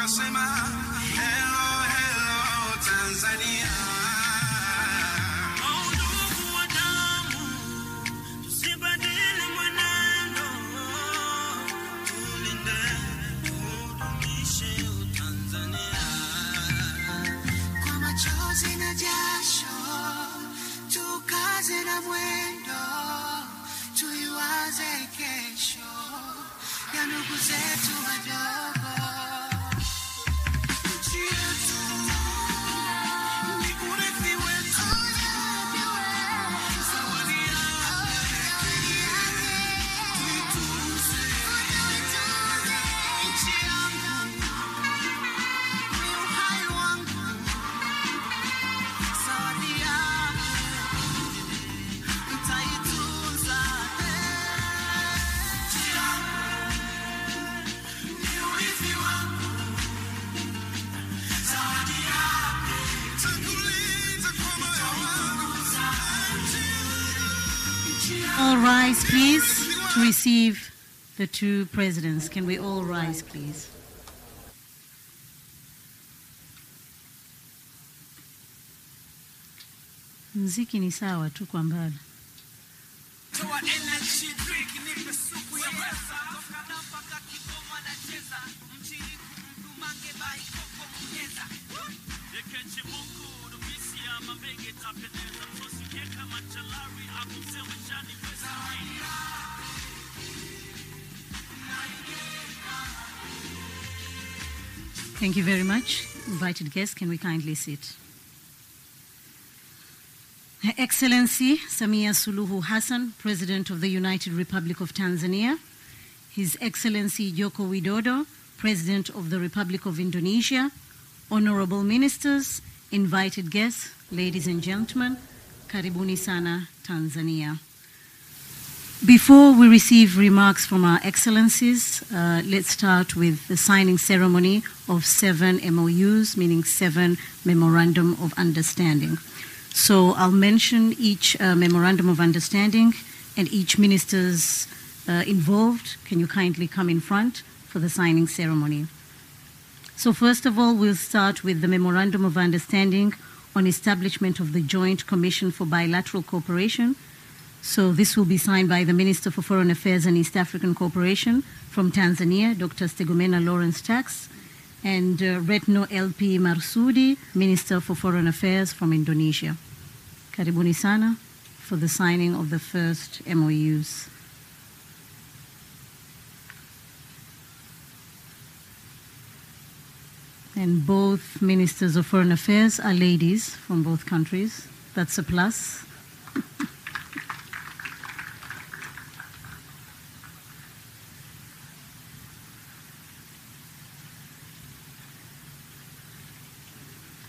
tunasema hello, hello, Tanzania. Ndugu wa damu, tusibadili mwenendo, tulinde, tudumishe Tanzania. Kwa machozi na jasho, tukaze na mwendo, tuiwaze kesho ya ndugu zetu wadogo. All rise, please, to receive the two presidents. Can we all rise, please? Mziki ni sawa tu kwa mbali. Thank you very much. Invited guests, can we kindly sit? Her Excellency Samia Suluhu Hassan, President of the United Republic of Tanzania, His Excellency Joko Widodo, President of the Republic of Indonesia, Honorable Ministers, invited guests, ladies and gentlemen, karibuni sana Tanzania. Before we receive remarks from our excellencies, let's start with the signing ceremony of 7 MOUs, meaning 7 Memorandum of Understanding. So I'll mention each Memorandum of Understanding, and each ministers involved, can you kindly come in front for the signing ceremony. So first of all, we'll start with the Memorandum of Understanding on establishment of the Joint Commission for Bilateral Cooperation. So this will be signed by the Minister for Foreign Affairs and East African Cooperation from Tanzania, Dr. Stegomena Lawrence Tax, and Retno LP Marsudi, Minister for Foreign Affairs from Indonesia. Karibuni sana for the signing of the first MOUs. And both Ministers of Foreign Affairs are ladies from both countries. That's a plus.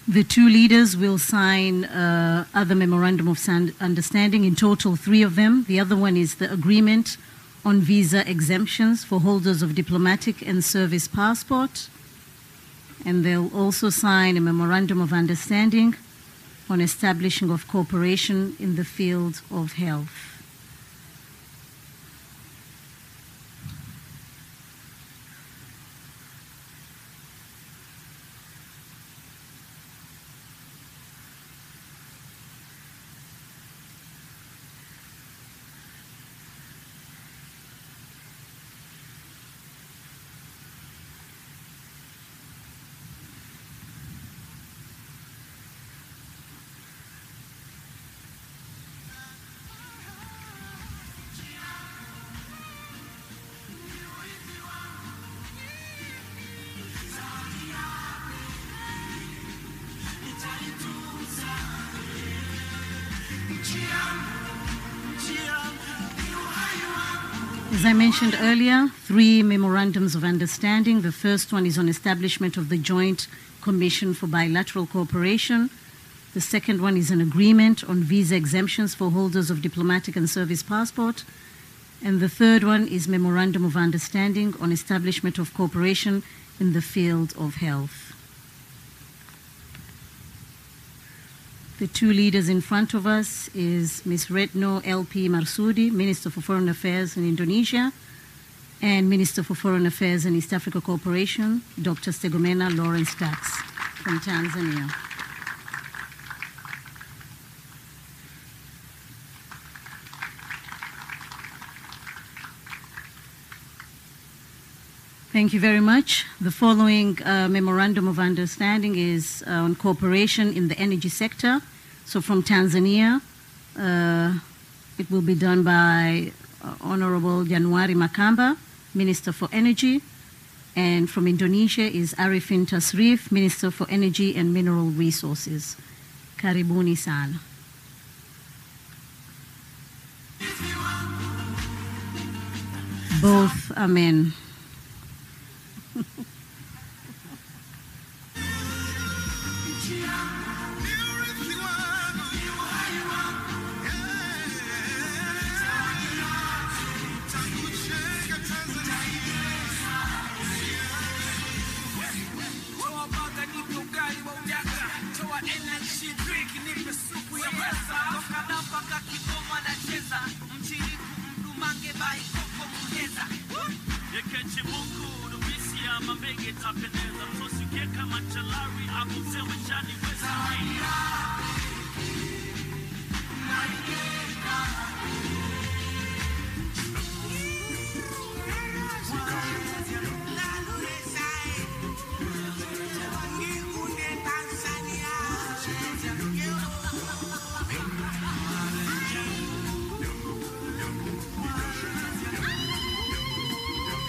The two leaders will sign other Memorandum of Understanding, in total 3 of them. The other one is the Agreement on Visa Exemptions for Holders of Diplomatic and Service Passport. And they'll also sign a Memorandum of Understanding on establishing of cooperation in the field of health. As I mentioned earlier, 3 memorandums of understanding. The first one is on establishment of the Joint Commission for Bilateral Cooperation. The second one is an agreement on visa exemptions for holders of diplomatic and service passport. And the third one is memorandum of understanding on establishment of cooperation in the field of health. The 2 leaders in front of us is Ms. Retno LP Marsudi, Minister for Foreign Affairs in Indonesia, and Minister for Foreign Affairs and East Africa Cooperation, Dr. Stegomena Lawrence Tax from Tanzania. Thank you very much. The following Memorandum of Understanding is on cooperation in the energy sector. So from Tanzania, it will be done by Honorable Januari Makamba, Minister for Energy. And from Indonesia is Arifin Tasrif, Minister for Energy and Mineral Resources. Karibuni sana. Both, amen.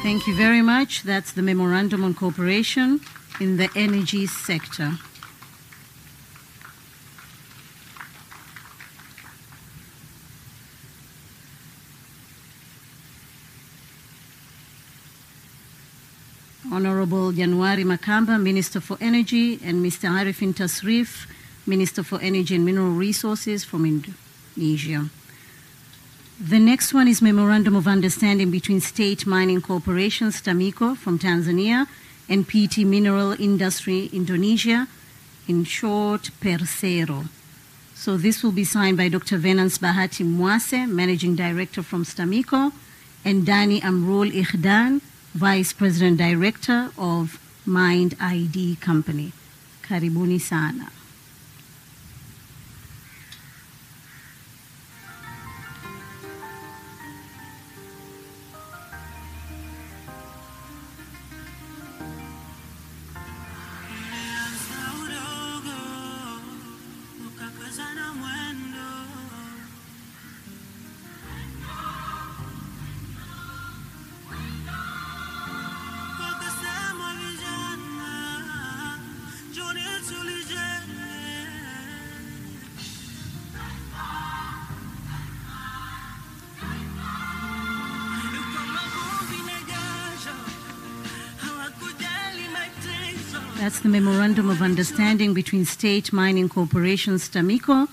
Thank you very much. That's the Memorandum on Cooperation in the Energy Sector. Honorable Januari Makamba, Minister for Energy, and Mr. Arifin Tasrif, Minister for Energy and Mineral Resources from Indonesia. The next one is Memorandum of Understanding between State Mining Corporations, TAMICO, from Tanzania, and PT Mineral Industry Indonesia, in short, PERSERO. So this will be signed by Dr. Venance Bahati Mwase, Managing Director from STAMICO, and Dani Amrul Ikhdan, Vice President Director of Mind ID Company. Karibuni sana. That's the Memorandum of Understanding between State Mining Corporations, TAMICO,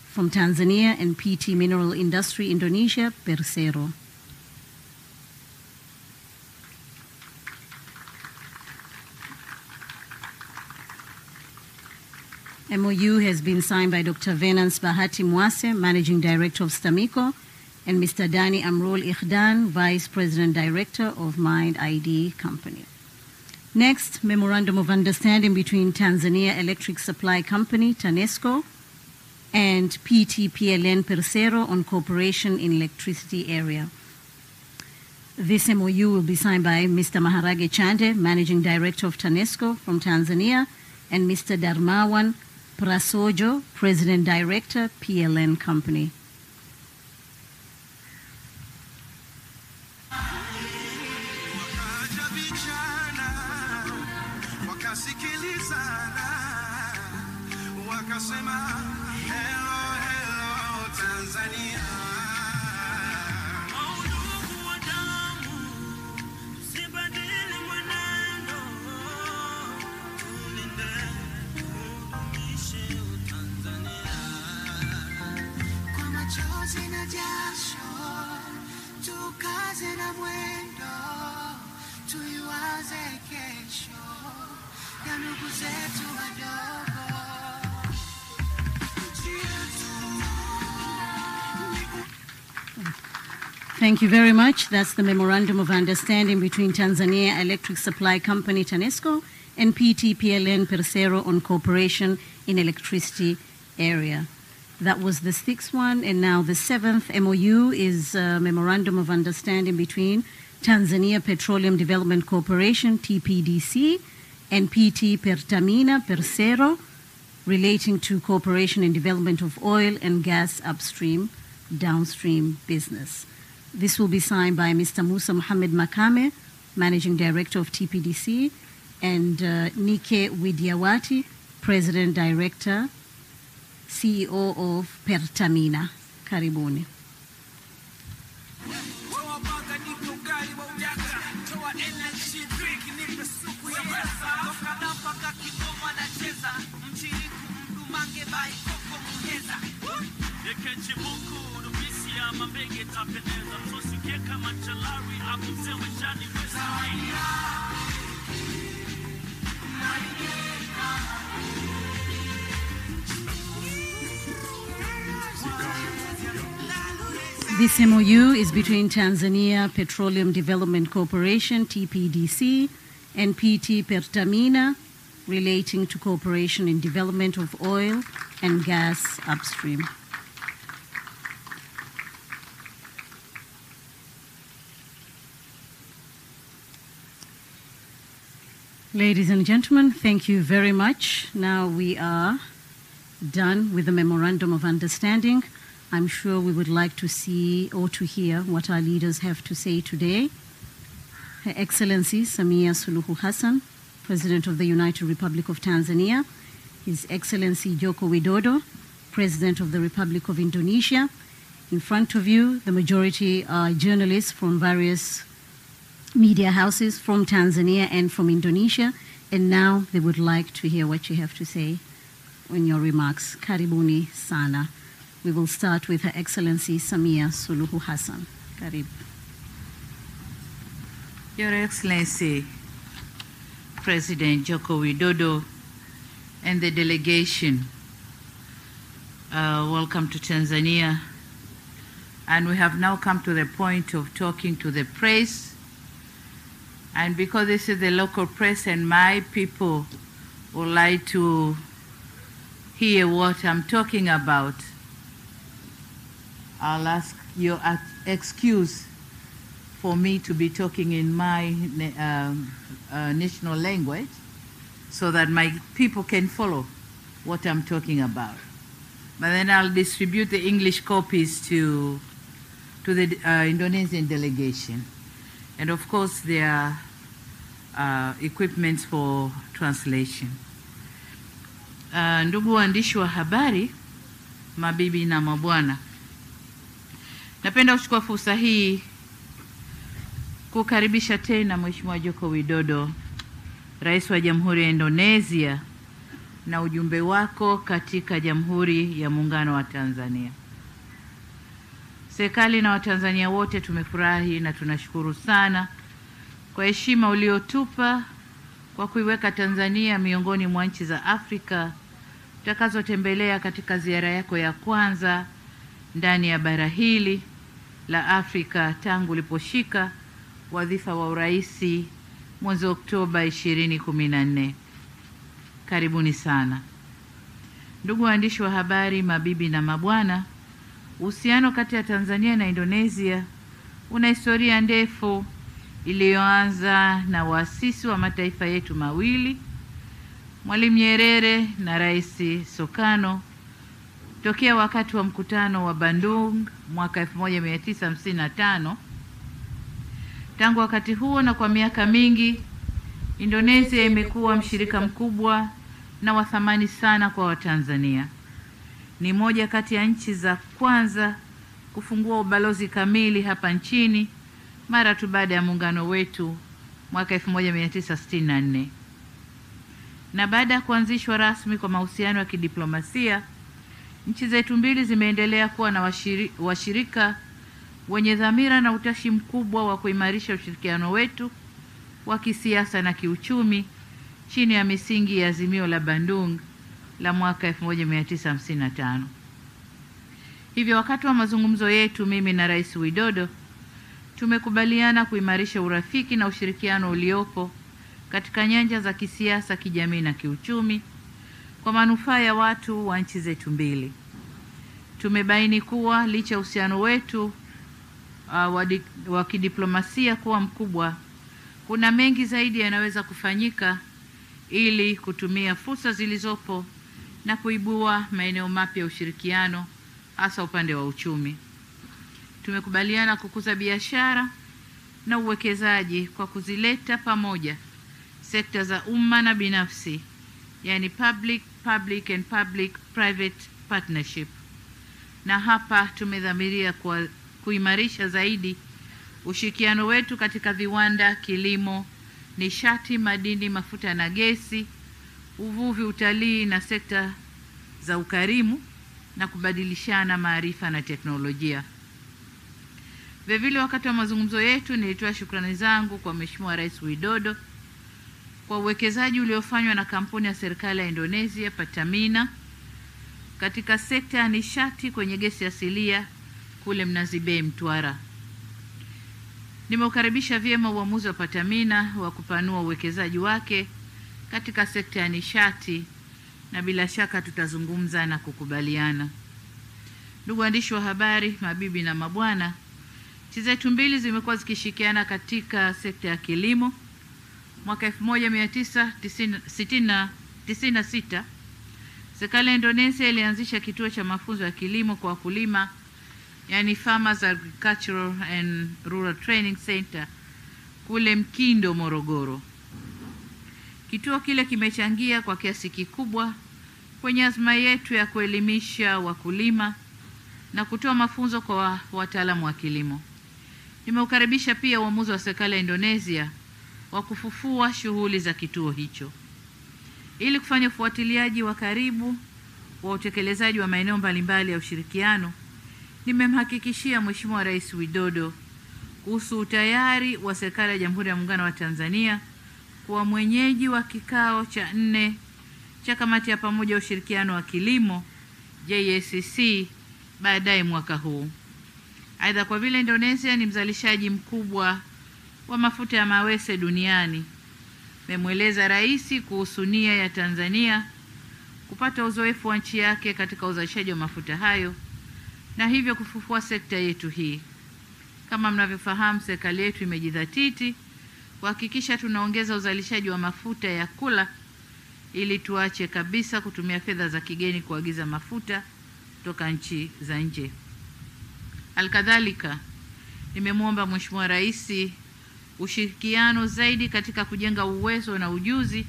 from Tanzania, and PT Mineral Industry Indonesia, PERSERO. MOU has been signed by Dr. Venance Bahati Mwase, Managing Director of STAMICO, and Mr. Dani Amrul Ikhdan, Vice President Director of Mind ID Company. Next, Memorandum of Understanding between Tanzania Electric Supply Company, TANESCO, and PTPLN PERSERO on cooperation in electricity area. This MOU will be signed by Mr. Maharage Chande, Managing Director of TANESCO from Tanzania, and Mr. Darmawan Prasojo, President Director, PLN Company. Thank you very much. That's the Memorandum of Understanding between Tanzania Electric Supply Company, TANESCO, and PT-PLN Persero on cooperation in electricity area. That was the 6th one, and now the 7th MOU is a Memorandum of Understanding between Tanzania Petroleum Development Corporation, TPDC, and PT Pertamina Persero relating to cooperation in development of oil and gas upstream, downstream business. This will be signed by Mr. Musa Mohamed Makame, Managing Director of TPDC, and Nike Widiawati, President Director, CEO of Pertamina. Karibuni. This MOU is between Tanzania Petroleum Development Corporation, TPDC, and PT Pertamina relating to cooperation in development of oil and gas upstream. Ladies and gentlemen, thank you very much. Now we are done with the Memorandum of Understanding. I'm sure we would like to see or to hear what our leaders have to say today. Her Excellency Samia Suluhu Hassan, President of the United Republic of Tanzania, His Excellency Joko Widodo, President of the Republic of Indonesia. In front of you, the majority are journalists from various media houses from Tanzania and from Indonesia, and now they would like to hear what you have to say in your remarks. Karibuni sana. We will start with Her Excellency Samia Suluhu Hassan. Karib. Your Excellency, President Joko Widodo and the delegation, welcome to Tanzania. And we have now come to the point of talking to the press. And because this is the local press and my people would like to hear what I'm talking about, I'll ask your excuse for me to be talking in my national language so that my people can follow what I'm talking about. But then I'll distribute the English copies to the Indonesian delegation. And of course, there are equipments for translation. Ndugu waandishi wa habari, mabibi na mabwana, napenda kuchukua fursa hii kukaribisha tena Mheshimiwa Joko Widodo, Rais wa Jamhuri ya Indonesia, na ujumbe wako katika Jamhuri ya Muungano wa Tanzania. Serikali na Watanzania wote tumefurahi na tunashukuru sana kwa heshima uliotupa kwa kuiweka Tanzania miongoni mwa nchi za Afrika utakazotembelea katika ziara yako ya kwanza ndani ya bara hili la Afrika tangu uliposhika wadhifa wa uraisi mwezi Oktoba 2014. Karibuni sana. Ndugu waandishi wa habari, mabibi na mabwana, uhusiano kati ya Tanzania na Indonesia una historia ndefu iliyoanza na waasisi wa mataifa yetu mawili, Mwalimu Nyerere na Rais Sukarno, tokea wakati wa mkutano wa Bandung mwaka 1955. Tangu wakati huo na kwa miaka mingi, Indonesia imekuwa mshirika mkubwa na wa thamani sana kwa Watanzania. Ni moja kati ya nchi za kwanza kufungua ubalozi kamili hapa nchini mara tu baada ya muungano wetu mwaka 1964. Na baada ya kuanzishwa rasmi kwa mahusiano ya kidiplomasia, nchi zetu mbili zimeendelea kuwa na washirika wenye dhamira na utashi mkubwa wa kuimarisha ushirikiano wetu wa kisiasa na kiuchumi chini ya misingi ya Azimio la Bandung la mwaka 1955. Hivyo wakati wa mazungumzo yetu mimi na Rais Widodo tumekubaliana kuimarisha urafiki na ushirikiano uliopo katika nyanja za kisiasa, kijamii na kiuchumi kwa manufaa ya watu wa nchi zetu mbili. Tumebaini kuwa licha ya uhusiano wetu wa kidiplomasia kuwa mkubwa, kuna mengi zaidi yanaweza kufanyika ili kutumia fursa zilizopo na kuibua maeneo mapya ya ushirikiano, hasa upande wa uchumi. Tumekubaliana kukuza biashara na uwekezaji kwa kuzileta pamoja sekta za umma na binafsi, yani public and public private partnership. Na hapa tumedhamiria kuimarisha zaidi ushirikiano wetu katika viwanda, kilimo, nishati, madini, mafuta na gesi, uvuvi, utalii na sekta za ukarimu, na kubadilishana maarifa na teknolojia. Vilevile, wakati wa mazungumzo yetu nilitoa shukrani zangu kwa Mheshimiwa Rais Widodo kwa uwekezaji uliofanywa na kampuni ya serikali ya Indonesia Pertamina katika sekta ya nishati kwenye gesi asilia kule Mnazi Bay, Mtwara. Nimeukaribisha vyema uamuzi wa Pertamina wa kupanua uwekezaji wake katika sekta ya nishati, na bila shaka tutazungumza na kukubaliana. Ndugu waandishi wa habari, mabibi na mabwana, nchi zetu mbili zimekuwa zikishirikiana katika sekta ya kilimo. Mwaka 1996 serikali ya Indonesia ilianzisha kituo cha mafunzo ya kilimo kwa wakulima, yani Farmers Agricultural and Rural Training Center kule Mkindo, Morogoro. Kituo kile kimechangia kwa kiasi kikubwa kwenye azma yetu ya kuelimisha wakulima na kutoa mafunzo kwa wataalamu wa kilimo. Nimeukaribisha pia uamuzi wa serikali ya Indonesia wa kufufua shughuli za kituo hicho. Ili kufanya ufuatiliaji wa karibu wa utekelezaji wa maeneo mbalimbali ya ushirikiano, nimemhakikishia Mheshimiwa Rais Widodo kuhusu utayari wa serikali ya Jamhuri ya Muungano wa Tanzania kuwa mwenyeji wa kikao cha 4 cha kamati ya pamoja ya ushirikiano wa kilimo JSCC baadaye mwaka huu. Aidha, kwa vile Indonesia ni mzalishaji mkubwa wa mafuta ya mawese duniani, nimemweleza Rais kuhusu nia ya Tanzania kupata uzoefu wa nchi yake katika uzalishaji wa mafuta hayo na hivyo kufufua sekta yetu hii. Kama mnavyofahamu, serikali yetu imejidhatiti kuhakikisha tunaongeza uzalishaji wa mafuta ya kula ili tuache kabisa kutumia fedha za kigeni kuagiza mafuta kutoka nchi za nje. Alkadhalika, nimemwomba Mheshimiwa Rais ushirikiano zaidi katika kujenga uwezo na ujuzi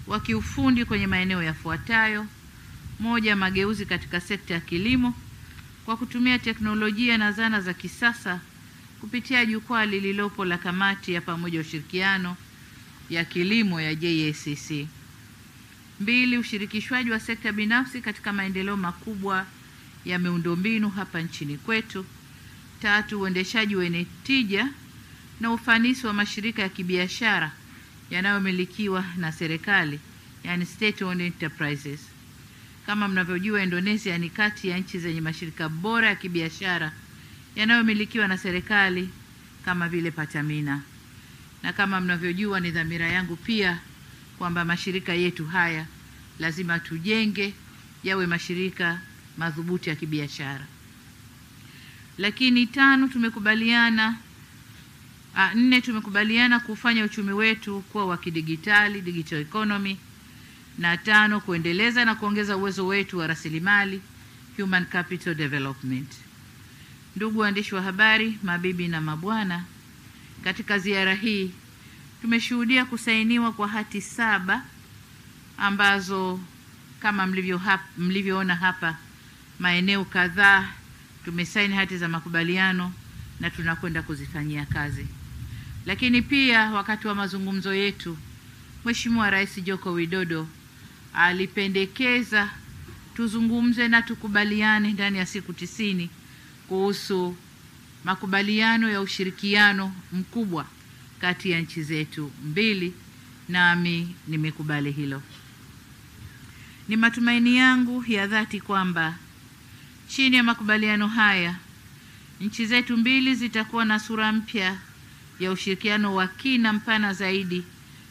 wa kiufundi kwenye maeneo yafuatayo: moja, mageuzi katika sekta ya kilimo kwa kutumia teknolojia na zana za kisasa kupitia jukwaa lililopo la kamati ya pamoja ya ushirikiano ya kilimo ya JSCC. 2, ushirikishwaji wa sekta binafsi katika maendeleo makubwa ya miundombinu hapa nchini kwetu. 3, uendeshaji wenye tija na ufanisi wa mashirika ya kibiashara yanayomilikiwa na serikali, yani state owned enterprises. Kama mnavyojua, Indonesia ni kati ya nchi zenye mashirika bora ya kibiashara yanayomilikiwa na serikali kama vile Pertamina. Na kama mnavyojua, ni dhamira yangu pia kwamba mashirika yetu haya lazima tujenge yawe mashirika madhubuti ya kibiashara. Lakini 4, tumekubaliana kufanya uchumi wetu kuwa wa kidigitali, digital economy. Na 5, kuendeleza na kuongeza uwezo wetu wa rasilimali, human capital development. Ndugu waandishi wa habari, mabibi na mabwana, katika ziara hii tumeshuhudia kusainiwa kwa hati 7 ambazo kama mlivyoona hapa, maeneo kadhaa tumesaini hati za makubaliano na tunakwenda kuzifanyia kazi. Lakini pia wakati wa mazungumzo yetu, Mheshimiwa Rais Joko Widodo alipendekeza tuzungumze na tukubaliane ndani ya siku 90 kuhusu makubaliano ya ushirikiano mkubwa kati ya nchi zetu mbili, nami nimekubali hilo. Ni matumaini yangu ya dhati kwamba chini ya makubaliano haya Nchi zetu mbili zitakuwa na sura mpya ya ushirikiano wa kina mpana zaidi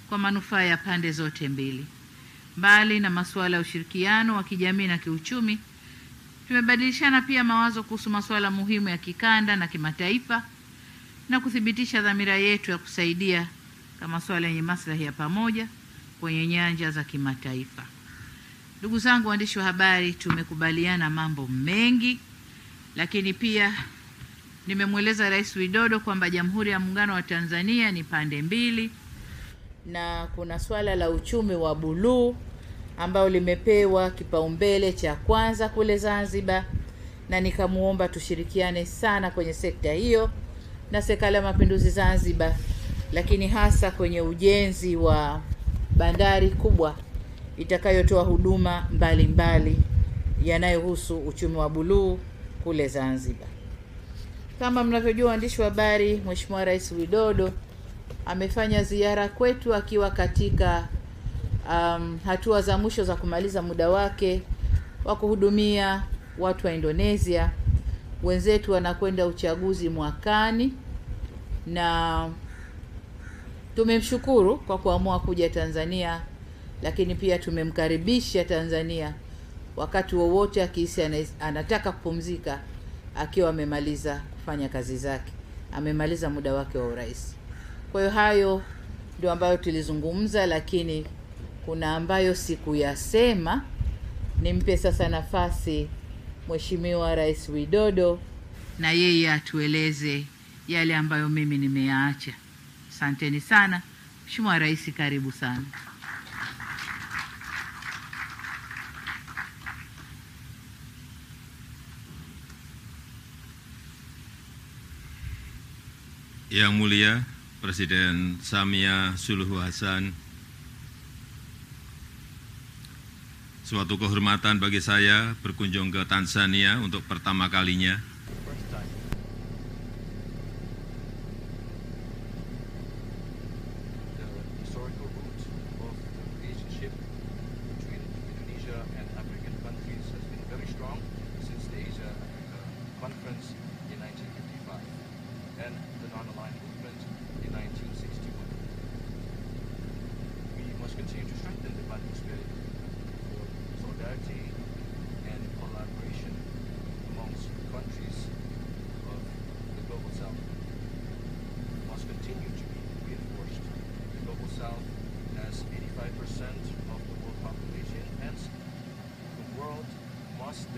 kwa manufaa ya pande zote mbili. Mbali na masuala ya ushirikiano wa kijamii na kiuchumi, tumebadilishana pia mawazo kuhusu masuala muhimu ya kikanda na kimataifa na kuthibitisha dhamira yetu ya kusaidia kama masuala yenye maslahi ya pamoja kwenye nyanja za kimataifa. Ndugu zangu waandishi wa habari, tumekubaliana mambo mengi, lakini pia nimemweleza Rais Widodo kwamba Jamhuri ya Muungano wa Tanzania ni pande mbili, na kuna swala la uchumi wa buluu ambao limepewa kipaumbele cha kwanza kule Zanzibar, na nikamuomba tushirikiane sana kwenye sekta hiyo na Serikali ya Mapinduzi Zanzibar, lakini hasa kwenye ujenzi wa bandari kubwa itakayotoa huduma mbalimbali yanayohusu uchumi wa buluu kule Zanzibar. Kama mnavyojua waandishi wa habari, Mheshimiwa Rais Widodo amefanya ziara kwetu akiwa katika hatua za mwisho za kumaliza muda wake wa kuhudumia watu wa Indonesia. Wenzetu wanakwenda uchaguzi mwakani, na tumemshukuru kwa kuamua kuja Tanzania, lakini pia tumemkaribisha Tanzania wakati wowote akihisi anataka kupumzika, akiwa amemaliza kufanya kazi zake, amemaliza muda wake wa urais. Kwa hiyo hayo ndio ambayo tulizungumza, lakini kuna ambayo sikuyasema. Nimpe sasa nafasi Mheshimiwa Rais Widodo na yeye atueleze yale ambayo mimi nimeyaacha. Asanteni sana. Mheshimiwa Rais, karibu sana. Yang Mulia Presiden Samia Suluhu Hassan, suatu kehormatan bagi saya berkunjung ke Tanzania untuk pertama kalinya.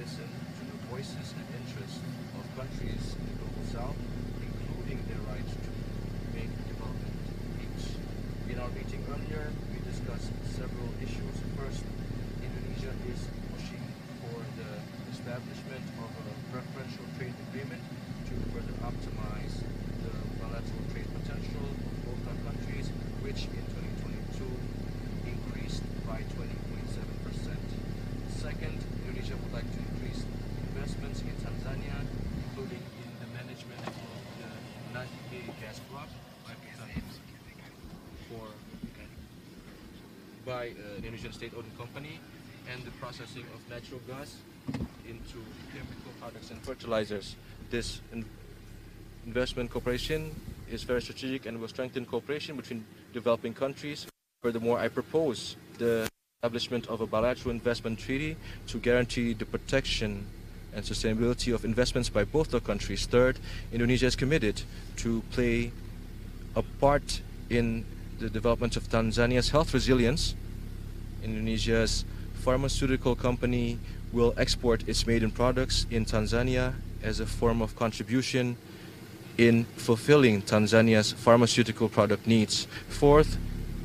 Listen to the voices and interests of countries in the Global South, including their right to make development each. In our meeting earlier, we discussed several issues. First, Indonesia is pushing for the establishment of a preferential trade agreement to further optimize the bilateral trade potential of both our countries, which in 2022 increased by 20.7%. Second, Indonesia would like to increase investments in Tanzania, including in the management of the Mhe gas block by an Indonesian state-owned company, and the processing of natural gas into chemical products and fertilizers. This investment cooperation is very strategic and will strengthen cooperation between developing countries. Furthermore, I propose the establishment of a bilateral investment treaty to guarantee the protection and sustainability of investments by both our countries. Third, Indonesia is committed to play a part in the development of Tanzania's health resilience. Indonesia's pharmaceutical company will export its maiden products in Tanzania as a form of contribution in fulfilling Tanzania's pharmaceutical product needs. Fourth,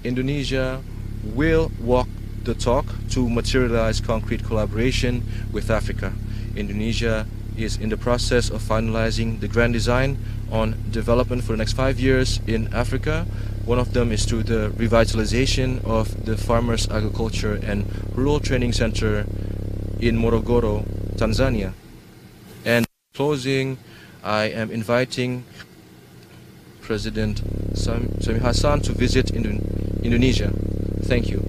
Indonesia will walk the talk to materialize concrete collaboration with Africa. Indonesia is in the process of finalizing the grand design on development for the next 5 years in Africa. One of them is through the revitalization of the Farmers Agriculture and Rural Training Center in Morogoro, Tanzania. And closing, I am inviting President Samia Hassan to visit Indonesia. Thank you.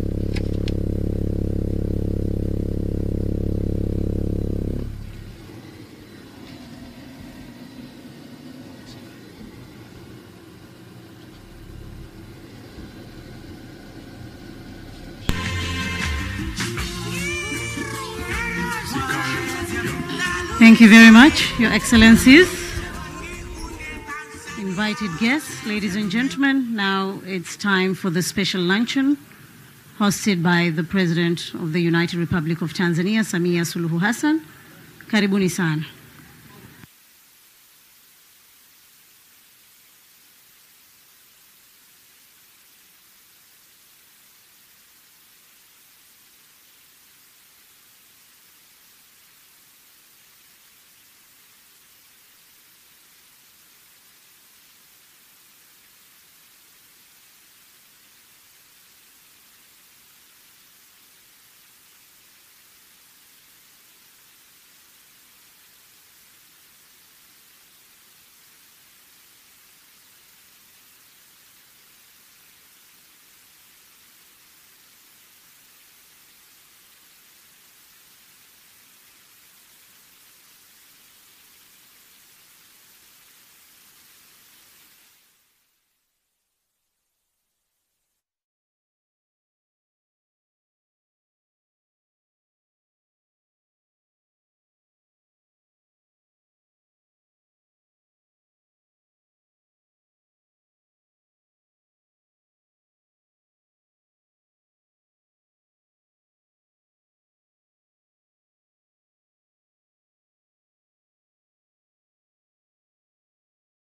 Thank you very much, Your Excellencies. Invited guests, ladies and gentlemen, now it's time for the special luncheon hosted by the President of the United Republic of Tanzania, Samia Suluhu Hassan. Karibuni sana.